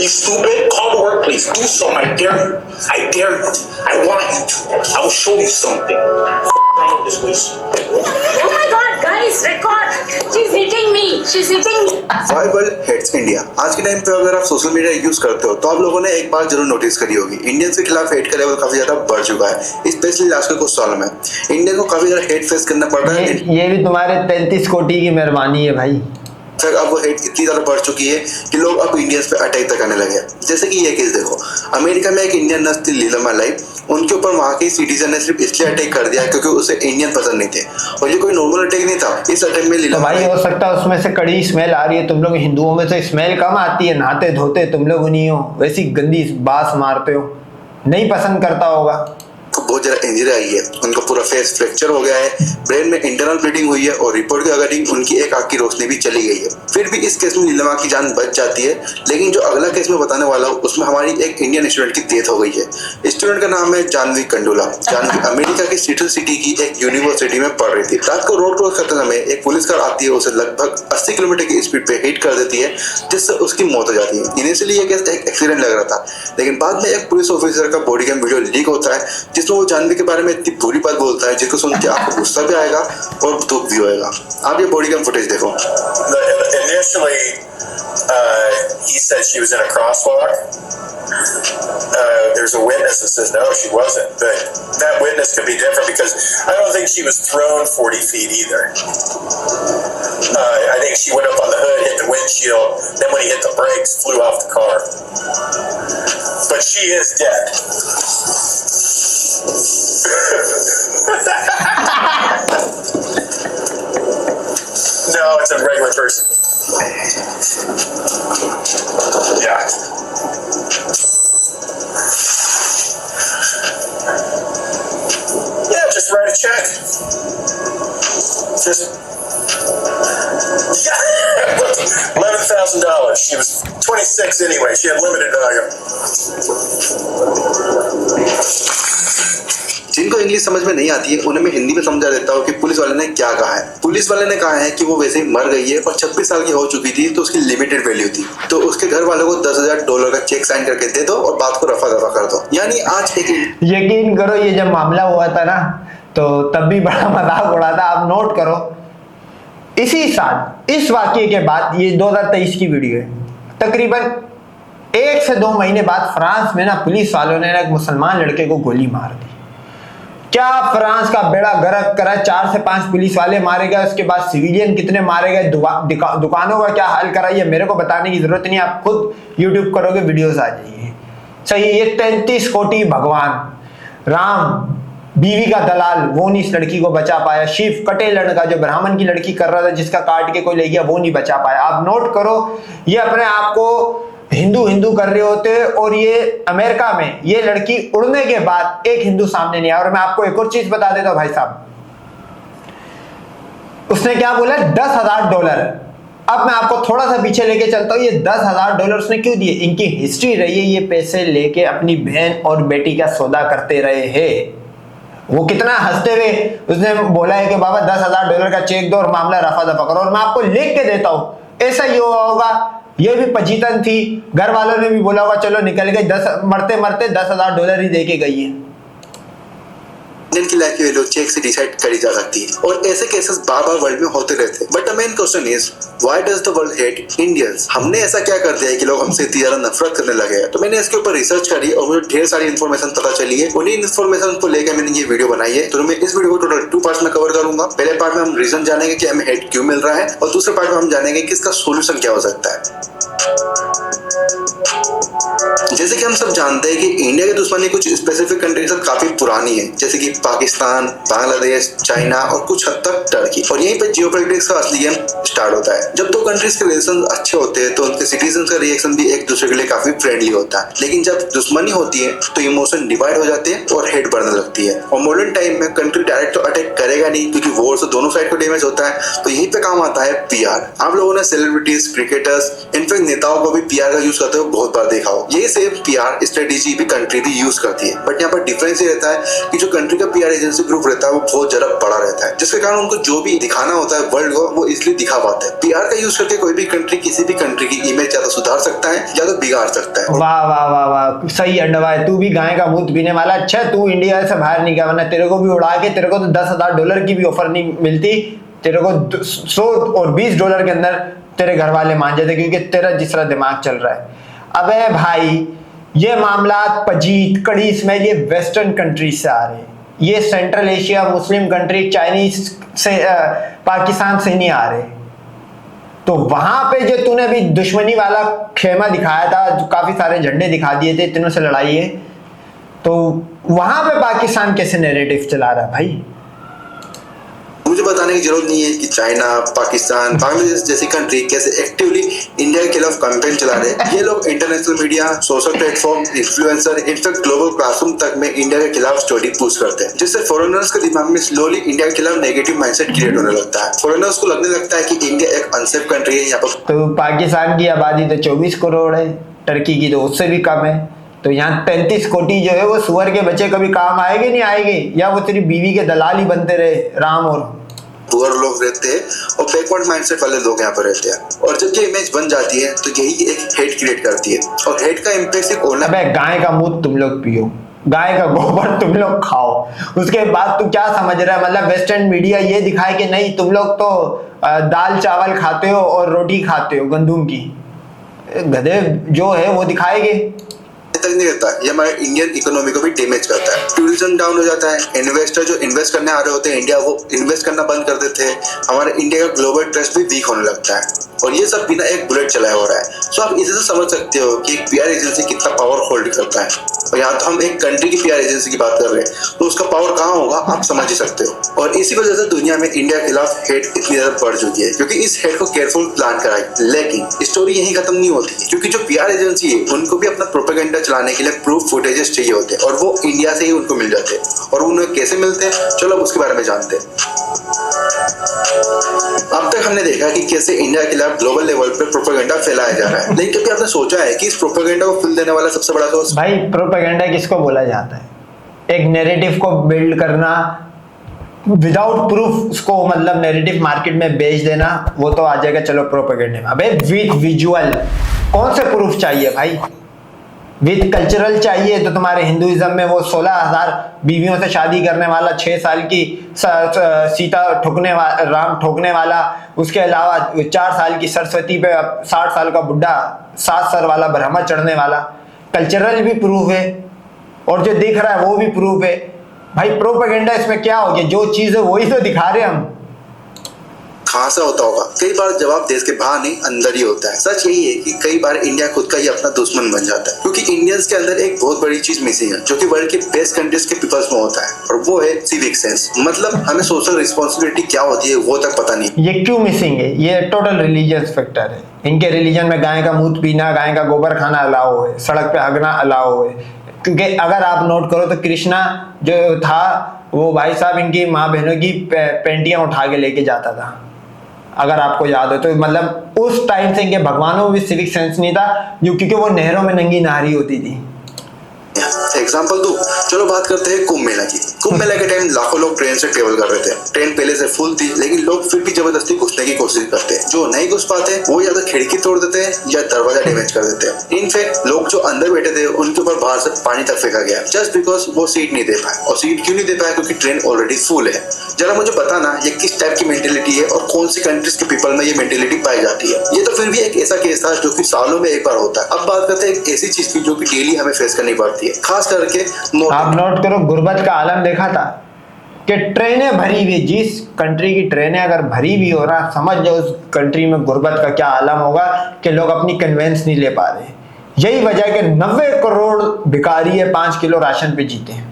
You stupid? Call to work, please. Do something. I dare you. I dare you. I want you to. I will show you something. Wrong with this waste. Oh my God, guys, record. She's hitting me. She's hitting me. Why world hates India? आज के time पे अगर आप social media use करते हो तो आप लोगों ने एक बात जरूर नोटिस करी होगी, इंडियंस के खिलाफ हेट का लेवल काफी ज्यादा बढ़ चुका है, स्पेशली लास्ट के कुछ सालों में इंडिया को काफी ज्यादा हेट फेस करना पड़ रहा है। ये भी तुम्हारे 33 कोटी की मेहरबानी है भाई। फिर अब वो हेट इतनी ज्यादा बढ़ चुकी है कि लोग अब इंडियंस पे अटैक तक करने लगे। जैसे कि ये केस देखो, अमेरिका में एक इंडियन नर्स थी लीला मलाई, उनके ऊपर वहां के सिटीजन ने सिर्फ इसलिए अटैक कर दिया क्योंकि उसे इंडियन पसंद नहीं थे, और ये कोई नॉर्मल अटैक नहीं था। इस अटैक में लीला तो भाई हो सकता है उसमें से कड़ी स्मेल आ रही है, तुम लोग हिंदुओं में से स्मेल कम आती है, नहाते धोते तुम लोग नहीं हो, वैसी गंदी बास मारते हो, नहीं पसंद करता होगा। को बहुत ज्यादा इंजरी आई है, उनका पूरा फेस फ्रैक्चर हो गया है, ब्रेन में इंटरनल ब्लीडिंग हुई है और रिपोर्ट के अकॉर्डिंग उनकी एक आंख की रोशनी भी चली गई है। फिर भी इस केस में नीलिमा की जान बच जाती है, लेकिन जो अगला केस में बताने वाला हूँ उसमें हमारी एक इंडियन स्टूडेंट की डेथ हो गई है। स्टूडेंट का नाम है जानवी कंडोला। जानवी अमेरिका की सिएटल सिटी की एक यूनिवर्सिटी में पढ़ रही थी। रात को रोड क्रॉस करते समय एक पुलिस कार आती है, उसे लगभग 80 किलोमीटर की स्पीड पे हिट कर देती है, जिससे उसकी मौत हो जाती है। इनिशियली ये केस एक एक्सीडेंट लग रहा था, लेकिन बाद में एक पुलिस ऑफिसर का बॉडी कैम वीडियो लीक होता है जिसमें वो जानवी के बारे में इतनी बुरी बात बोलता है जिसको सुन के आपको गुस्सा भी आएगा और दुख भी होएगा। आप ये बॉडी कैम फुटेज देखो। Initially, he said she was in a crosswalk. There's a witness that says no, she wasn't. But that witness could be different because I don't think she was thrown 40 feet either. I think she went up on the hood, hit the windshield, then when he hit the brakes, flew off the car. But she is dead. No, it's a regular person. Yeah. Yeah, just write a check. Just $11,000. She was 26 anyway. She had limited value. जिनको English समझ में नहीं आती है उन्हें मैं हिंदी में समझा देता हूँ कि पुलिस वाले ने क्या कहा है। पुलिस वाले ने कहा है कि वो वैसे ही मर गई है और 26 साल की हो चुकी थी, तो उसकी लिमिटेड वैल्यू थी, तो उसके घर वालों को $10,000 का चेक साइन करके दे दो और बात को रफा दफा कर दो। यानी आज एक यकीन करो, ये जब मामला हुआ था ना तो तब भी बड़ा मजाक उड़ा था। आप नोट करो, इसी साल इस वाकये के बाद, ये 2023 की वीडियो है, तकरीबन 1 से 2 महीने बाद फ्रांस में ना पुलिस वालों ने एक मुसलमान लड़के को गोली मार दी। क्या फ्रांस का बेड़ा गर्क करा, 4 से 5 पुलिस वाले मारे गए, उसके बाद सिविलियन कितने मारे गए, दुकानों का क्या हाल करा, ये मेरे को बताने की जरूरत नहीं, आप खुद यूट्यूब करोगे वीडियोस आ जाइए। सही, ये 33 कोटि भगवान राम, बीवी का दलाल, वो नहीं इस लड़की को बचा पाया। शिव कटे लड़का जो ब्राह्मण की लड़की कर रहा था, जिसका काट के कोई ले गया, वो नहीं बचा पाया। आप नोट करो, ये अपने आप को हिंदू हिंदू कर रहे होते, और ये अमेरिका में ये लड़की उड़ने के बाद एक हिंदू सामने नहीं आया। और मैं आपको एक और चीज बता देता हूं भाई साहब, उसने क्या बोला, $10,000। अब मैं आपको थोड़ा सा पीछे लेके चलता हूं, ये $10,000 उसने क्यों दिए? इनकी हिस्ट्री रही है, ये पैसे लेके अपनी बहन और बेटी का सौदा करते रहे हैं। वो कितना हंसते हुए उसने बोला है कि बाबा $10,000 का चेक दो और मामला रफा दफा करो, और मैं आपको लिख के देता हूं ऐसा ही होगा। ये भी पचीतन थी, घर वालों ने भी बोला होगा चलो निकल गई, मरते मरते $10,000 ही दे के गई है। इंडियन की लाइफ की वैल्यू चेक से डिसाइड करी जा सकती है, और ऐसे केसेस बार बार वर्ल्ड में होते रहते हैं। But the main question is why does the world hate Indians? हमने ऐसा क्या कर दिया है कि लोग हमसे इतनी ज्यादा नफरत करने लगे हैं? तो मैंने इसके ऊपर रिसर्च करी और मुझे ढेर सारी इन्फॉर्मेशन पता चली है। उन्हीं इन्फॉर्मेशन को लेकर मैंने ये वीडियो बनाई है। तो मैं इस वीडियो को टोटल 2 पार्ट्स में कवर करूंगा। पहले पार्ट में हम रीजन जानेंगे कि हमें हेट क्यों मिल रहा है, और दूसरे पार्ट में हम जानेंगे कि इसका सोल्यूशन क्या हो सकता है। जैसे कि हम सब जानते हैं कि इंडिया की दुश्मनी कुछ स्पेसिफिक कंट्री से काफी पुरानी है, जैसे कि पाकिस्तान, बांग्लादेश, चाइना और कुछ हद तक टर्की। और यहीं पे जियोपॉलिटिक्स का असली गेम स्टार्ट होता है। जब 2 कंट्रीज के रिलेशन अच्छे होते हैं तो उनके सिटीजन का रिएक्शन भी एक दूसरे के लिए काफी फ्रेंडली होता है, लेकिन जब दुश्मनी होती है तो इमोशन डिवाइड हो जाते हैं और हेट बढ़ने लगती है। और मॉडर्न टाइम में कंट्री डायरेक्ट तो अटैक करेगा नहीं, क्योंकि वॉर से दोनों साइड को डैमेज होता है, तो यहीं पे काम आता है PR। आप लोगों ने सेलिब्रिटीज, क्रिकेटर्स, इनफैक्ट नेताओं को भी पीआर का यूज करते हुए बहुत बार देखा हो। ये सेम पीआर स्ट्रेटेजी भी कंट्री भी यूज करती है, बट यहाँ पर डिफरेंस ये रहता है कि जो कंट्री का पीआर एजेंसी ग्रुप रहता है वो बहुत ज्यादा बड़ा रहता है, जिसके कारण उनको जो भी दिखाना होता है वर्ल्ड को वो इसलिए दिखा पाते हैं। पीआर का यूज करके कोई भी कंट्री किसी भी कंट्री की इमेज या तो सुधार सकता है या तो बिगाड़ सकता है। वाह वाह वाह वाह, सही अड्डा है। तू भी गाय का दूध पीने वाला। अच्छा तू इंडिया से बाहर नहीं गया, वरना तेरे को भी उड़ा के, तेरे को तो $10,000 की भी ऑफर नहीं मिलती, तेरे को 100 और $20 के अंदर तेरे घर वाले मान जाते, क्योंकि तेरा जिस तरह दिमाग चल रहा है। अबे भाई ये मामला पजीत कड़ी स्मेल ये वेस्टर्न कंट्रीज से आ रहे हैं, ये central Asia Muslim country Chinese से पाकिस्तान से नहीं आ रहे। तो वहां पे जो तूने भी दुश्मनी वाला खेमा दिखाया था, जो काफी सारे झंडे दिखा दिए थे तीनों से लड़ाई है, तो वहां पे पाकिस्तान कैसे नैरेटिव चला रहा है भाई? मुझे बताने की जरूरत नहीं है कि चाइना, पाकिस्तान, बांग्लादेश जैसी कंट्री कैसे एक्टिवली इंडिया के खिलाफ कैंपेन चला रहे हैं। ये लोग international media, social platform, influencer, in fact global classroom तक में इंडिया के खिलाफ स्टोरी पोस्ट करते हैं, जिससे फॉरेनर्स के दिमाग में स्लोली इंडिया के खिलाफ नेगेटिव माइंडसेट क्रिएट होने लगता है। फॉरेनर्स को लगने लगता है कि इंडिया एक अनसेफ कंट्री है। यहाँ पर तो पाकिस्तान की आबादी तो 24 करोड़ है, टर्की की तो उससे भी कम है, तो यहाँ 33 कोटी जो है वो सुअर के बच्चे कभी काम आएंगे नहीं आएंगे, या वो तेरी बीवी के दलाल ही बनते रहे राम और पुअर लोग रहते हैं और बैकवर्ड माइंडसेट वाले लोग यहाँ पर रहते हैं। और जब ये इमेज बन जाती है तो यही एक हेट क्रिएट करती है, और हेट का इम्पैक्ट सिर्फ ऑनलाइन। अबे गाय का मूत तुम लोग पियो, गाय का गोबर तुम लोग खाओ, उसके बाद तू क्या समझ रहा है? मतलब वेस्टर्न मीडिया ये दिखाए कि नहीं तुम लोग तो दाल चावल खाते हो और रोटी खाते हो गंदुम की, गधे जो है वो दिखाएंगे तक नहीं रहता। ये हमारे इंडियन इकोनॉमी को भी डैमेज करता है। टूरिज्म डाउन हो जाता है, इन्वेस्टर जो इन्वेस्ट करने आ रहे होते हैं इंडिया वो इन्वेस्ट करना बंद कर देते हैं, हमारे इंडिया का ग्लोबल ट्रस्ट भी वीक होने लगता है, और ये सब बिना एक बुलेट चलाए हो रहा है। सो आप इसे से समझ सकते हो कि एक पीआर एजेंसी कितना पावर होल्ड करता है। और यहाँ तो हम एक कंट्री की पीआर एजेंसी की बात कर रहे हैं, तो उसका पावर कहाँ होगा आप समझ ही सकते हो। और इसी वजह से दुनिया में इंडिया के खिलाफ हेट इतनी ज्यादा बढ़ चुकी है, क्योंकि इस हेट को केयरफुल प्लान कराई। लेकिन स्टोरी यही खत्म नहीं होती है, क्योंकि जो पीआर एजेंसी है उनको भी अपना प्रोपेगेंडा चलाने के लिए प्रूफ फुटेजेस चाहिए होते हैं, और वो इंडिया से ही उनको मिल जाते हैं। और उन्हें कैसे मिलते हैं, चलो अब उसके बारे में जानते हैं। अब तक हमने देखा कि कैसे इंडिया के खिलाफ ग्लोबल लेवल पे प्रोपेगेंडा फैलाया जा रहा है, लेकिन कभी आपने सोचा है कि इस प्रोपेगेंडा को फुल देने वाला सबसे बड़ा सोर्स? भाई प्रोपेगेंडा किसको बोला जाता है? एक नैरेटिव को बिल्ड करना विदाउट प्रूफ, उसको मतलब नैरेटिव मार्केट में बेच देना, वो तो आ जाएगा चलो प्रोपेगेंडा में। अबे विद विजुअल कौन से प्रूफ चाहिए भाई? विद कल्चरल चाहिए तो तुम्हारे हिंदुइज्म में वो 16,000 बीवियों से शादी करने वाला, 6 साल की सीता ठोकने वाला, राम ठोकने वाला, उसके अलावा 4 साल की सरस्वती पे 60 साल का बुढ़ा 7 सर वाला ब्रह्मा चढ़ने वाला, कल्चरल भी प्रूफ है और जो दिख रहा है वो भी प्रूफ है। भाई प्रोपेगेंडा इसमें क्या हो गया? जो चीज है वही तो दिखा रहे हम। खासा होता होगा, कई बार जवाब देश के बाहर नहीं अंदर ही होता है। सच यही है कि कई बार इंडिया खुद का ही अपना दुश्मन बन जाता है, क्योंकि इंडियंस के अंदर एक बहुत बड़ी चीज मिसिंग है जो कि वर्ल्ड के बेस्ट कंट्रीज के पीपल्स में होता है, और वो है सिविक सेंस। मतलब हमें सोशल रिस्पॉन्सिबिलिटी क्या होती है वो तक पता नहीं। ये क्यों मिसिंग है? ये टोटल रिलीजियस फैक्टर है। इनके रिलीजन में गाय का मूत पीना, गाय का गोबर खाना अलाउ है, सड़क पे हगना अलाउ है। क्योंकि अगर आप नोट करो तो कृष्णा जो था वो भाई साहब इनकी माँ बहनों की पेंटियां उठा के लेके जाता था, अगर आपको याद हो तो। मतलब उस टाइम से इनके भगवानों में भी सिविक सेंस नहीं था, क्योंकि वो नहरों में नंगी नारी होती थी। एग्जाम्पल दो, चलो बात करते हैं कुंभ मेला की। कुंभ मेला के टाइम लाखों लोग ट्रेन से ट्रेवल कर रहे थे। ट्रेन पहले से फुल थी, लेकिन लोग फिर भी जबरदस्ती घुसने की कोशिश करते हैं। जो नहीं घुस पाते वो या तो खिड़की तोड़ देते हैं या दरवाजा डैमेज कर देते हैं। इनफैक्ट लोग जो अंदर बैठे थे उनके ऊपर बाहर से पानी तक फेंका गया, जस्ट बिकॉज वो सीट नहीं दे पाए। और सीट क्यों नहीं दे पाए? क्योंकि ट्रेन ऑलरेडी फुल है। जरा मुझे बताना ये किस टाइप की मेंटेलिटी है और कौन सी कंट्रीज के पीपल में ये मेंटेलिटी पाई जाती है। ये तो फिर भी एक ऐसा केस था जो कि सालों में एक बार होता है। अब बात करते हैं एक ऐसी चीज की जो कि डेली हमें फेस करनी पड़ती है, खास करके आप नोट करो गुर्बत का आलम देखा था कि ट्रेनें भरी हुई, जिस कंट्री की ट्रेनें अगर भरी हुई हो रहा, समझ जाओ उस कंट्री में गुर्बत का क्या आलम होगा कि लोग अपनी कन्वेंस नहीं ले पा रहे। यही वजह है कि 90 करोड़ भिखारी है 5 किलो राशन पे जीते हैं।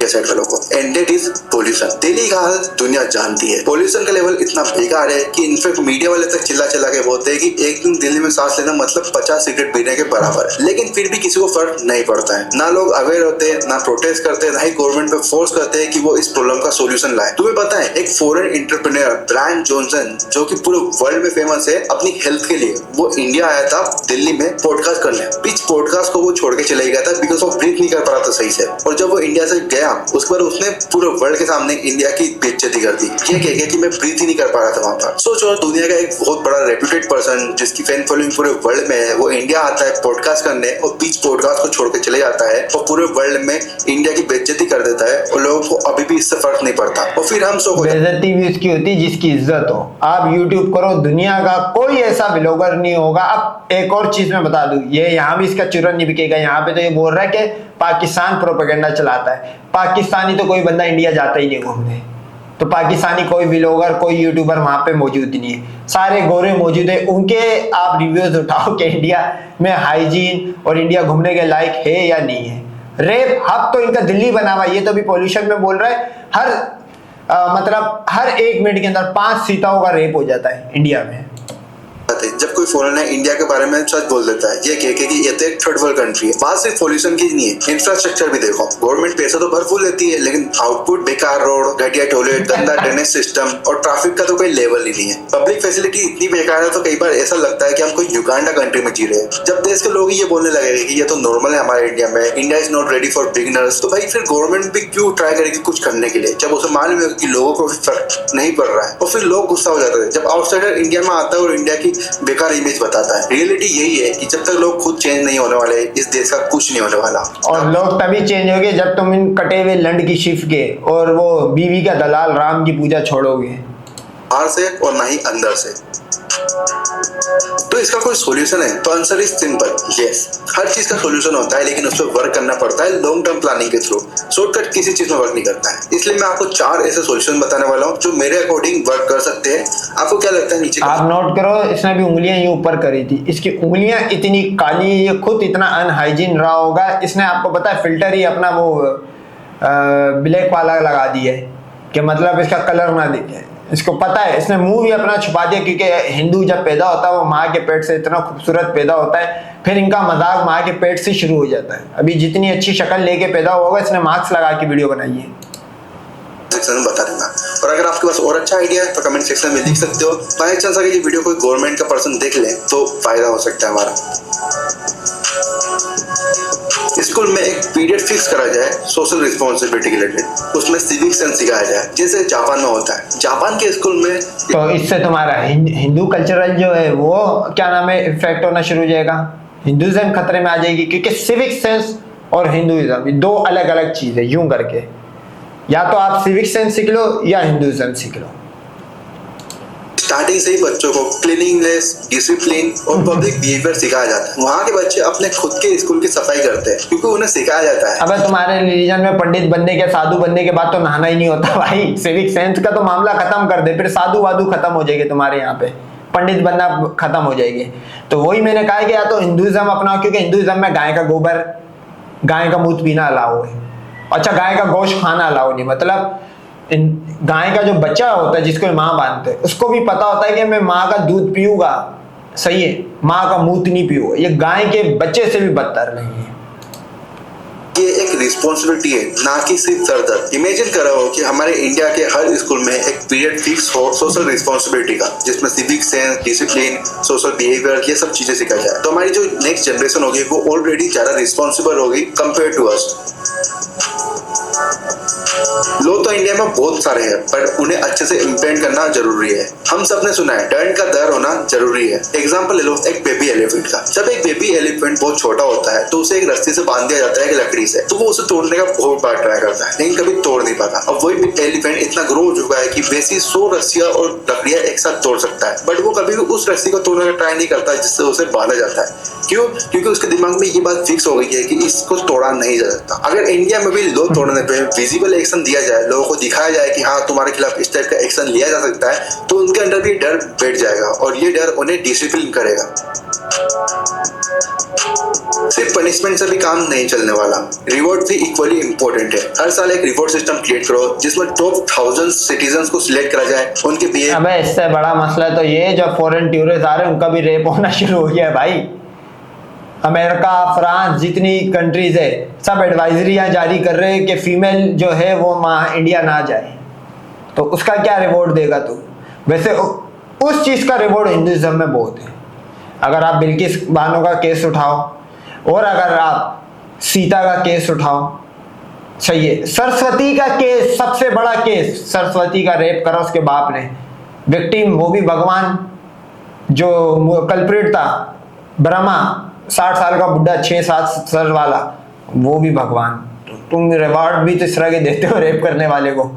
साइड वालों को, and that is pollution. Delhi का हाल दुनिया जानती है। पोल्यूशन का लेवल इतना बेकार है कि इनफैक्ट मीडिया वाले तक चिल्ला चिल्ला के बोलते हैं कि एक दिन दिल्ली में सांस लेना मतलब 50 सिगरेट पीने के बराबर है। लेकिन फिर भी किसी को फर्क नहीं पड़ता है। ना लोग अवेयर होते हैं, ना प्रोटेस्ट करते हैं, ना ही गवर्नमेंट पे फोर्स करते हैं कि वो इस प्रॉब्लम का सोल्यूशन लाए। तुम्हें पता है एक फॉरेन एंटरप्रेन्योर ब्रायन जॉनसन, जो कि पूरे वर्ल्ड में फेमस है अपनी हेल्थ के लिए, वो इंडिया आया था दिल्ली में पॉडकास्ट करने। बीच पॉडकास्ट को वो छोड़ के चले गया था बिकॉज वो ब्रीथ नहीं कर पा रहा था सही से। और जब वो इंडिया से गया उसके बाद उसने पूरे वर्ल्ड के सामने इंडिया की बेइज्जती कर दी। ये कह गया कि मैं ब्रीथ ही नहीं कर पा रहा था वहां पर। सोचो, दुनिया का एक बहुत बड़ा रेप्यूटेड पर्सन जिसकी फैन फॉलोइंग पूरे वर्ल्ड में है, वो इंडिया आता है पॉडकास्ट करने और बीच पॉडकास्ट को छोड़ के चले जाता है और पूरे वर्ल्ड में इंडिया की बेइज्जती कर देता है और लोगों को अभी भी इससे फर्क नहीं पड़ता। और फिर हम सो बेइज्जती भी उसकी होती जिसकी इज्जत हो। आप यूट्यूब करो, दुनिया का कोई ऐसा व्लॉगर नहीं होगा। अब एक और चीज मैं बता दूं, ये यहाँ भी इसका चूरन नहीं बिकेगा। यहाँ पे तो ये बोल रहा है कि पाकिस्तान प्रोपेगेंडा चलाता है। पाकिस्तानी तो कोई बंदा इंडिया जाता ही नहीं घूमने, तो पाकिस्तानी कोई व्लॉगर कोई यूट्यूबर वहां पे मौजूद नहीं है। सारे गोरे मौजूद है, उनके आप रिव्यूज उठाओ कि इंडिया में हाइजीन और इंडिया घूमने के लायक है या नहीं है। रेप हब तो इनका दिल्ली बना हुआ, ये तो भी पॉल्यूशन में बोल रहा है। मतलब हर 1 मिनट के अंदर 5 सीताओं का रेप हो जाता है इंडिया में। जब कोई फॉरेनर इंडिया के बारे में सच बोल देता है, ये कह के कि ये तो एक थर्ड वर्ल्ड कंट्री है। बात सिर्फ पॉल्यूशन की नहीं है, इंफ्रास्ट्रक्चर भी देखो। गवर्नमेंट पैसा तो भरपूर लेती है लेकिन आउटपुट बेकार रोड, घटिया टॉयलेट, गंदा ड्रेनेज सिस्टम और ट्रैफिक का तो कोई लेवल ही नहीं है। पब्लिक फैसिलिटी इतनी बेकार है तो कई बार ऐसा लगता है कि हम कोई युगांडा कंट्री में जी रहे हैं। जब देश के लोग ये बोलने लगेंगे कि ये तो नॉर्मल है हमारे इंडिया में, India is not ready for beginners, तो भाई फिर गवर्नमेंट भी क्यों ट्राई करेगी कुछ करने के लिए जब उसे मालूम है कि लोगों को फर्क नहीं पड़ रहा है। और फिर लोग गुस्सा हो जाते हैं जब आउटसाइडर इंडिया में आता है और इंडिया की बेकार इमेज बताता है। रियलिटी यही है कि जब तक लोग खुद चेंज नहीं होने वाले, इस देश का कुछ नहीं होने वाला। और लोग तभी चेंज होंगे जब तुम इन कटे हुए लंड की शिफ्ट के और वो बीवी का दलाल राम की पूजा छोड़ोगे, बाहर से और ना ही अंदर से। तो इसका कोई सॉल्यूशन है? तो आंसर इज सिंपल, यस। हर चीज का सॉल्यूशन होता है लेकिन उस पर वर्क करना पड़ता है लॉन्ग टर्म प्लानिंग के थ्रू। शॉर्टकट किसी चीज में वर्क नहीं करता है। इसलिए मैं आपको 4 ऐसे सॉल्यूशन बताने वाला हूँ जो मेरे अकॉर्डिंग वर्क कर सकते हैं। आपको क्या लगता है? नीचे आप नोट करो, इसने भी उंगलियां ये ऊपर करी थी। इसकी उंगलियां इतनी काली, ये खुद इतना अनहाइजीन रहा होगा। इसने आपको पता है फिल्टर ही अपना वो ब्लैक वाला लगा दिया है कि मतलब इसका कलर ना दिखे। इसको पता है, इसने मुंह भी अपना छुपा दिया क्योंकि हिंदू जब पैदा होता है वो माँ के पेट से इतना खूबसूरत पैदा होता है, फिर इनका मजाक माँ के पेट से शुरू हो जाता है। अभी जितनी अच्छी शक्ल लेके पैदा होगा, इसने मास्क लगा के वीडियो बनाई है। सेक्शन में बता देना। और अगर आपके पास और अच्छा आइडिया है तो कमेंट सेक्शन में लिख सकते हो। बाय चांस अगर ये वीडियो कोई गवर्नमेंट का पर्सन देख ले तो फायदा हो सकता है हमारा। स्कूल में एक पीरियड फिक्स करा जाए सोशल रिस्पॉन्सिबिलिटी के रिलेटेड, उसमें सिविक सेंस सिखाया जाए जैसे जापान में होता है। जापान के स्कूल में तो इससे तुम्हारा हिंदू कल्चरल जो है वो क्या नाम है इफेक्ट होना शुरू हो जाएगा। हिंदुइज्म खतरे में आ जाएगी क्योंकि सिविक सेंस और हिंदुइज्म 2 अलग अलग चीज है। यूं करके या तो आप सिविक सेंस सीख लो या हिंदुइज्म सीख लो। स्टार्टिंग से ही बच्चों को क्लीनिंगनेस, डिसिप्लिन और पब्लिक बिहेवियर सिखाया जाता है। वहाँ के बच्चे अपने खुद के स्कूल की सफाई करते हैं क्योंकि उन्हें सिखाया जाता है। अबे तुम्हारे रिलीजन में पंडित बनने के, साधु बनने के बाद तो नहाना ही नहीं होता भाई। सिविक सेंस का तो मामला खत्म कर दे, फिर साधु वाधु खत्म हो जाएंगे तुम्हारे यहाँ पे, पंडित बनना खत्म हो जाएंगे। तो वही मैंने कहा कि या तो हिंदुइज्म अपनाओ क्योंकि हिंदुइज्म में गाय का गोबर, गाय का मूत्र पीना अलाउ है। अच्छा, गाय का गोश्त खाना अलाउ नहीं, मतलब गाय का जो बच्चा होता है जिसको माँ बांधते हैं उसको भी पता होता है कि मैं माँ का दूध पीऊंगा, सही है, माँ का मूत्र नहीं पीऊंगा। ये गाय के बच्चे से भी बदतर नहीं है। ये एक रिस्पॉन्सिबिलिटी है, ना कि सिर्फ दर्द। इमेजिन करो कि हमारे इंडिया के हर स्कूल में एक पीरियड फिक्स हो सोशल रिस्पॉन्सिबिलिटी का, जिसमें civic sense, discipline, social behaviour ये सब चीजें सिखाई जाए। तो हमारी जो नेक्स्ट जनरेशन होगी वो ऑलरेडी ज्यादा रिस्पॉन्सिबल होगी कंपेयर टू अस। लोग तो इंडिया में बहुत सारे हैं पर उन्हें अच्छे से इम्प्लीमेंट करना जरूरी है। हम सब ने सुना है डर का डर होना जरूरी है। एग्जांपल ले लो एक बेबी एलिफेंट का। जब एक बेबी एलिफेंट बहुत छोटा होता है तो उसे एक रस्सी से बांध दिया जाता है एक लकड़ी से, तो वो उसे तोड़ने का बहुत बार ट्राई करता है लेकिन कभी तोड़ नहीं पाता। अब वही एलिफेंट इतना ग्रो हो चुका है कि वैसी 100 रस्सियां और लकड़ियां एक साथ तोड़ सकता है, बट वो कभी भी उस रस्सी को तोड़ने का ट्राई नहीं करता जिससे उसे बांधा जाता है। क्यों? क्योंकि उसके दिमाग में ये बात फिक्स हो गई है कि इसको तोड़ा नहीं जा सकता। अगर इंडिया में भी लोग तोड़ने पे विजिबल एक्शन दिया जाए, लोगों को दिखाया जाए कि हाँ तुम्हारे खिलाफ इस टाइप का एक्शन लिया जा सकता है, तो उनके अंदर भी डर बैठ जाएगा और ये डर उन्हें डिसिप्लिन करेगा। सिर्फ पनिशमेंट से भी काम नहीं चलने वाला, रिवॉर्ड भी इक्वली इंपॉर्टेंट है। हर साल एक रिवॉर्ड सिस्टम क्रिएट करो जिसमें टॉप 1000 सिटीजन्स को सिलेक्ट करा जाए, उनके बिहेवियर। अबे इससे बड़ा मसला तो ये जब फॉरेन टूरिस्ट आ रहे हैं उनका भी रेप होना शुरू हो गया है भाई। अमेरिका, फ्रांस, जितनी कंट्रीज है सब एडवाइजरियां जारी कर रहे हैं कि फीमेल जो है वो इंडिया ना जाए। तो उसका क्या रिवॉर्ड देगा तू? वैसे उस चीज का रिवॉर्ड हिंदुइज्म में बहुत है। अगर आप बिल्किस बानो का केस उठाओ और अगर आप सीता का केस उठाओ, सही है। सरस्वती का केस, सबसे बड़ा केस, सरस्वती का रेप करा उसके बाप ने, विक्टिम वो भी भगवान, जो कल्प्रिट था ब्रह्मा 60 साल का बुढ़ा 6-7 सर वाला, वो भी भगवान। तुम रिवॉर्ड भी तो इस तरह के देते हो रेप करने वाले को।